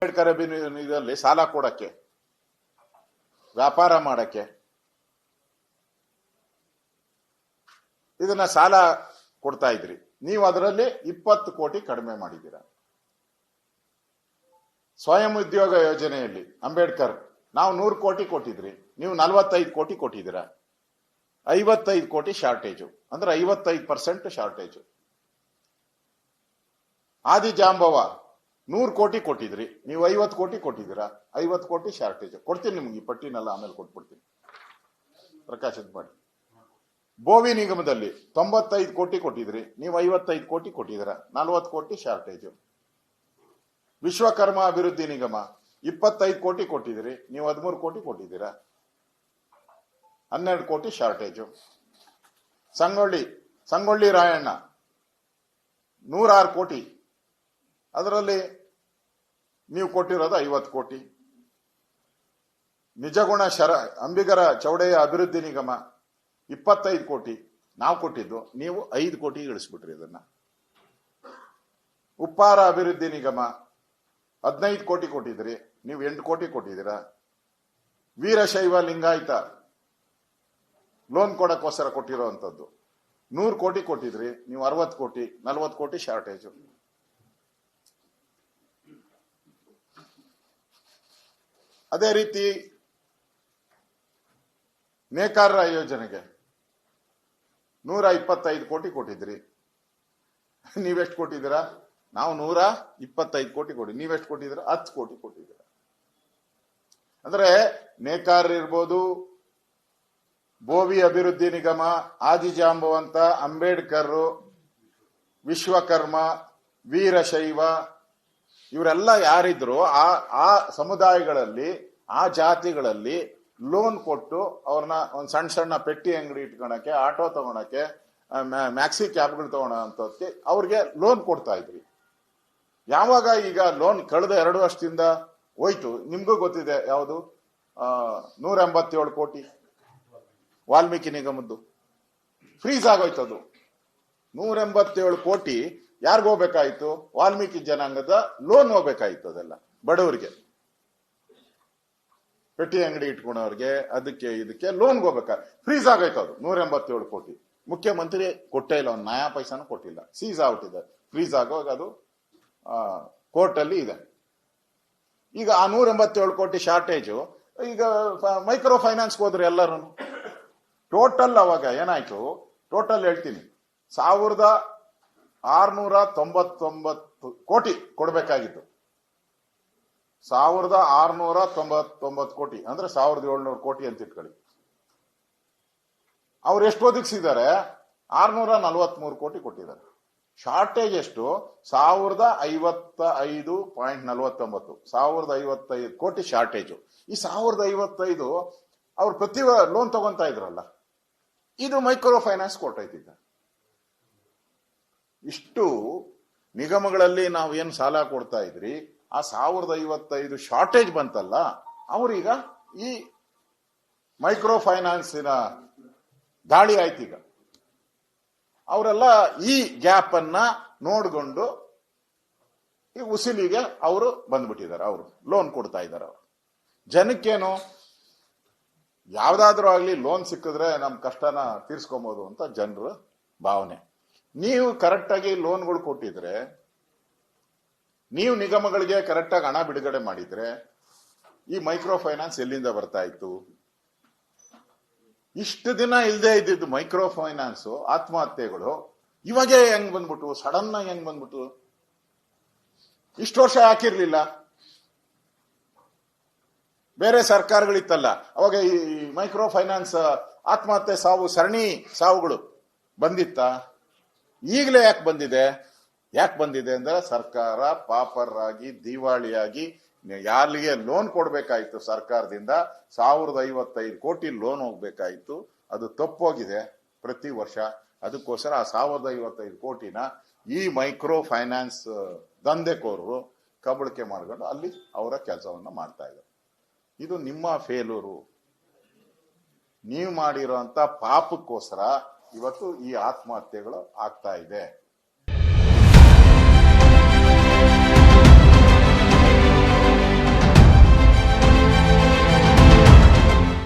ಅಂಬೇಡ್ಕರ್ ಇದರಲ್ಲಿ ಸಾಲ ಕೊಡಕ್ಕೆ, ವ್ಯಾಪಾರ ಮಾಡಕ್ಕೆ, ಇದನ್ನ ಸಾಲ ಕೊಡ್ತಾ ಇದ್ರಿ. ನೀವು ಅದರಲ್ಲಿ 20 ಕೋಟಿ ಕಡಿಮೆ ಮಾಡಿದ್ದೀರಾ. ಸ್ವಯಂ ಉದ್ಯೋಗ ಯೋಜನೆಯಲ್ಲಿ ಅಂಬೇಡ್ಕರ್ ನಾವು 100 ಕೋಟಿ ಕೊಟ್ಟಿದ್ರಿ, ನೀವು 45 ಕೋಟಿ ಕೊಟ್ಟಿದ್ದೀರಾ. 55 ಕೋಟಿ ಶಾರ್ಟೇಜು, ಅಂದ್ರೆ 55% ಶಾರ್ಟೇಜು. ಆದಿಜಾಂಬವ 100 ಕೋಟಿ ಕೊಟ್ಟಿದ್ರಿ, ನೀವು 50 ಕೋಟಿ ಕೊಟ್ಟಿದ್ದೀರಾ. 50 ಕೋಟಿ ಶಾರ್ಟೇಜ್. ಕೊಡ್ತೀನಿ ನಿಮ್ಗೆ ಈ ಪಟ್ಟಿನೆಲ್ಲ, ಆಮೇಲೆ ಕೊಟ್ಬಿಡ್ತೀನಿ, ಪ್ರಕಾಶಿತ್ ಮಾಡಿ. ಬೋವಿ ನಿಗಮದಲ್ಲಿ 95 ಕೋಟಿ ಕೊಟ್ಟಿದ್ರಿ, ನೀವು 55 ಕೋಟಿ ಕೊಟ್ಟಿದ್ದೀರಾ. 40 ಕೋಟಿ ಶಾರ್ಟೇಜು. ವಿಶ್ವಕರ್ಮ ಅಭಿವೃದ್ಧಿ ನಿಗಮ 25 ಕೋಟಿ ಕೊಟ್ಟಿದ್ರಿ, ನೀವು 13 ಕೋಟಿ ಕೊಟ್ಟಿದ್ದೀರಾ. 12 ಕೋಟಿ ಶಾರ್ಟೇಜು. ಸಂಗೊಳ್ಳಿ ರಾಯಣ್ಣ 106 ಕೋಟಿ, ಅದರಲ್ಲಿ ನೀವು ಕೊಟ್ಟಿರೋದು 50 ಕೋಟಿ. ನಿಜಗುಣ ಅಂಬಿಗರ ಚೌಡೆಯ ಅಭಿವೃದ್ಧಿ ನಿಗಮ 25 ಕೋಟಿ ನಾವು ಕೊಟ್ಟಿದ್ದು, ನೀವು 5 ಕೋಟಿ ಇಳಿಸ್ಬಿಟ್ರಿ ಅದನ್ನ. ಉಪ್ಪಾರ ಅಭಿವೃದ್ಧಿ ನಿಗಮ 15 ಕೋಟಿ ಕೊಟ್ಟಿದ್ರಿ, ನೀವು 8 ಕೋಟಿ ಕೊಟ್ಟಿದ್ದೀರಾ. ವೀರಶೈವ ಲಿಂಗಾಯತ ಲೋನ್ ಕೊಡಕ್ಕೋಸ್ಕರ ಕೊಟ್ಟಿರೋಂಥದ್ದು 100 ಕೋಟಿ ಕೊಟ್ಟಿದ್ರಿ, ನೀವು 60 ಕೋಟಿ. 40 ಕೋಟಿ ಶಾರ್ಟೇಜು. ಅದೇ ರೀತಿ ನೇಕಾರರ ಯೋಜನೆಗೆ 125 ಕೋಟಿ ಕೊಟ್ಟಿದ್ರಿ, ನೀವೆಷ್ಟು ಕೊಟ್ಟಿದ್ದೀರಾ? ನಾವು 125 ಕೋಟಿ ಕೊಡಿ, ನೀವೆಷ್ಟು ಕೊಟ್ಟಿದ್ದೀರಾ? 10 ಕೋಟಿ ಕೊಟ್ಟಿದ್ದೀರಾ. ಅಂದ್ರೆ ನೇಕಾರರು ಇರ್ಬೋದು, ಬೋವಿ ಅಭಿವೃದ್ಧಿ ನಿಗಮ, ಆದಿಜಾಂಬವಂತ, ಅಂಬೇಡ್ಕರ್, ವಿಶ್ವಕರ್ಮ, ವೀರಶೈವ, ಇವರೆಲ್ಲ ಯಾರಿದ್ರು ಆ ಸಮುದಾಯಗಳಲ್ಲಿ, ಆ ಜಾತಿಗಳಲ್ಲಿ ಲೋನ್ ಕೊಟ್ಟು ಅವ್ರನ್ನ ಒಂದು ಸಣ್ಣ ಪೆಟ್ಟಿ ಅಂಗಡಿ ಇಟ್ಕೊಳಕ್ಕೆ, ಆಟೋ ತಗೊಳಕ್ಕೆ, ಮ್ಯಾಕ್ಸಿ ಕ್ಯಾಬ್ಗಳು ತಗೊಳಕ್ಕೆ ಅವ್ರಿಗೆ ಲೋನ್ ಕೊಡ್ತಾ ಇದ್ರಿ. ಯಾವಾಗ ಈಗ ಲೋನ್ ಕಳೆದ 2 ವರ್ಷದಿಂದ ಹೋಯ್ತು, ನಿಮ್ಗೂ ಗೊತ್ತಿದೆ ಯಾವುದು, 187 ಕೋಟಿ ವಾಲ್ಮೀಕಿ ನಿಗಮದ್ದು ಫ್ರೀಸ್ ಆಗೋಯ್ತದು. 187 ಕೋಟಿ ಯಾರಿಗ ಹೋಗ್ಬೇಕಾಯ್ತು? ವಾಲ್ಮೀಕಿ ಜನಾಂಗದ ಲೋನ್ ಹೋಗ್ಬೇಕಾಯ್ತು. ಅದೆಲ್ಲ ಬಡವರಿಗೆ, ಪೆಟ್ಟಿ ಅಂಗಡಿ ಇಟ್ಕೊಂಡವ್ರಿಗೆ, ಅದಕ್ಕೆ ಇದಕ್ಕೆ ಲೋನ್ಗೆ ಹೋಗ್ಬೇಕಾ, ಫ್ರೀಸ್ ಆಗೋಯ್ತು ಅದು 187 ಕೋಟಿ. ಮುಖ್ಯಮಂತ್ರಿ ಕೊಟ್ಟೇ ಇಲ್ಲ, ಒಂದು ನಯಾ ಪೈಸಾನು ಕೊಟ್ಟಿಲ್ಲ, ಸೀಸ್ ಆಗ್ಬಿಟ್ಟಿದೆ. ಫ್ರೀಸ್ ಆಗೋವಾಗ ಅದು ಕೋರ್ಟಲ್ಲಿ ಇದೆ. ಈಗ ಆ 187 ಕೋಟಿ ಶಾರ್ಟೇಜು ಈಗ ಮೈಕ್ರೋ ಫೈನಾನ್ಸ್ಗೆ ಹೋದ್ರೆ ಎಲ್ಲರೂ ಟೋಟಲ್ ಅವಾಗ ಏನಾಯ್ತು, ಟೋಟಲ್ ಹೇಳ್ತೀನಿ, 1699 ಕೋಟಿ ಕೊಡ್ಬೇಕಾಗಿತ್ತು. 1699 ಕೋಟಿ ಅಂದ್ರೆ 1700 ಕೋಟಿ ಅಂತ ಇಟ್ಕೊಳ್ಳಿ. ಅವ್ರು ಎಷ್ಟು ಒದಗಿಸಿದ್ದಾರೆ? 643 ಕೋಟಿ ಕೊಟ್ಟಿದ್ದಾರೆ. ಶಾರ್ಟೇಜ್ ಎಷ್ಟು? 1055.49, 1055 ಕೋಟಿ ಶಾರ್ಟೇಜು. ಈ 1055 ಅವ್ರು ಪ್ರತಿ ಲೋನ್ ತಗೊಂತಾ ಇದ್ರಲ್ಲ, ಇದು ಮೈಕ್ರೋ ಫೈನಾನ್ಸ್ ಕೊಟ್ಟೈತಿದ್ದ. ಇಷ್ಟು ನಿಗಮಗಳಲ್ಲಿ ನಾವು ಏನು ಸಾಲ ಕೊಡ್ತಾ ಇದ್ರಿ, ಆ 1055 ಶಾರ್ಟೇಜ್ ಬಂತಲ್ಲ, ಅವ್ರೀಗ ಈ ಮೈಕ್ರೋ ಫೈನಾನ್ಸಿನ ದಾಳಿ ಆಯ್ತು. ಈಗ ಅವರೆಲ್ಲ ಈ ಗ್ಯಾಪ್ ಅನ್ನ ನೋಡ್ಕೊಂಡು ಈ ಉಸಿಲಿಗೆ ಅವರು ಬಂದ್ಬಿಟ್ಟಿದ್ದಾರೆ. ಅವರು ಲೋನ್ ಕೊಡ್ತಾ ಇದ್ದಾರೆ. ಅವರು ಜನಕ್ಕೇನು, ಯಾವ್ದಾದ್ರೂ ಆಗ್ಲಿ ಲೋನ್ ಸಿಕ್ಕಿದ್ರೆ ನಮ್ ಕಷ್ಟನ ತೀರ್ಸ್ಕೊಬಹುದು ಅಂತ ಜನರ ಭಾವನೆ. ನೀವು ಕರೆಕ್ಟಾಗಿ ಲೋನ್ಗಳು ಕೊಟ್ಟಿದ್ರೆ, ನೀವು ನಿಗಮಗಳಿಗೆ ಕರೆಕ್ಟಾಗಿ ಹಣ ಬಿಡುಗಡೆ ಮಾಡಿದ್ರೆ, ಈ ಮೈಕ್ರೋ ಫೈನಾನ್ಸ್ ಎಲ್ಲಿಂದ ಬರ್ತಾ ಇತ್ತು? ಇಷ್ಟು ದಿನ ಇಲ್ಲದೆ ಇದ್ದಿದ್ದು ಮೈಕ್ರೋ ಫೈನಾನ್ಸ್ ಆತ್ಮಹತ್ಯೆಗಳು ಇವಾಗೇ ಹೆಂಗ್ ಬಂದ್ಬಿಟ್ಟು, ಸಡನ್ ಆಗಿ ಹೆಂಗ್ ಬಂದ್ಬಿಟ್ಟು? ಇಷ್ಟು ವರ್ಷ ಹಾಕಿರ್ಲಿಲ್ಲ. ಬೇರೆ ಸರ್ಕಾರಗಳಿತ್ತಲ್ಲ ಅವಾಗ ಈ ಮೈಕ್ರೋ ಫೈನಾನ್ಸ್ ಆತ್ಮಹತ್ಯೆ ಸರಣಿ ಸಾವುಗಳು ಬಂದಿತ್ತ? ಈಗಲೇ ಯಾಕೆ ಬಂದಿದೆ? ಅಂದ್ರೆ ಸರ್ಕಾರ ಪಾಪರಾಗಿ ದಿವಾಳಿಯಾಗಿ ಯಾರಿಗೆ ಲೋನ್ ಕೊಡ್ಬೇಕಾಯ್ತು ಸರ್ಕಾರದಿಂದ 1055 ಕೋಟಿ ಲೋನ್ ಹೋಗ್ಬೇಕಾಯ್ತು, ಅದು ತಪ್ಪೋಗಿದೆ ಪ್ರತಿ ವರ್ಷ. ಅದಕ್ಕೋಸ್ಕರ ಆ 1055 ಕೋಟಿನ ಈ ಮೈಕ್ರೋ ಫೈನಾನ್ಸ್ ದಂಧೆಕೋರರು ಕಬಳಿಕೆ ಮಾಡ್ಕೊಂಡು ಅಲ್ಲಿ ಅವರ ಕೆಲಸವನ್ನ ಮಾಡ್ತಾ ಇದ್ದಾರೆ. ಇದು ನಿಮ್ಮ ಫೇಲೂರು. ನೀವು ಮಾಡಿರೋಂತ ಪಾಪಕ್ಕೋಸ್ಕರ ಇವತ್ತು ಈ ಆತ್ಮಹತ್ಯೆಗಳು ಆಗ್ತಾ ಇದೆ.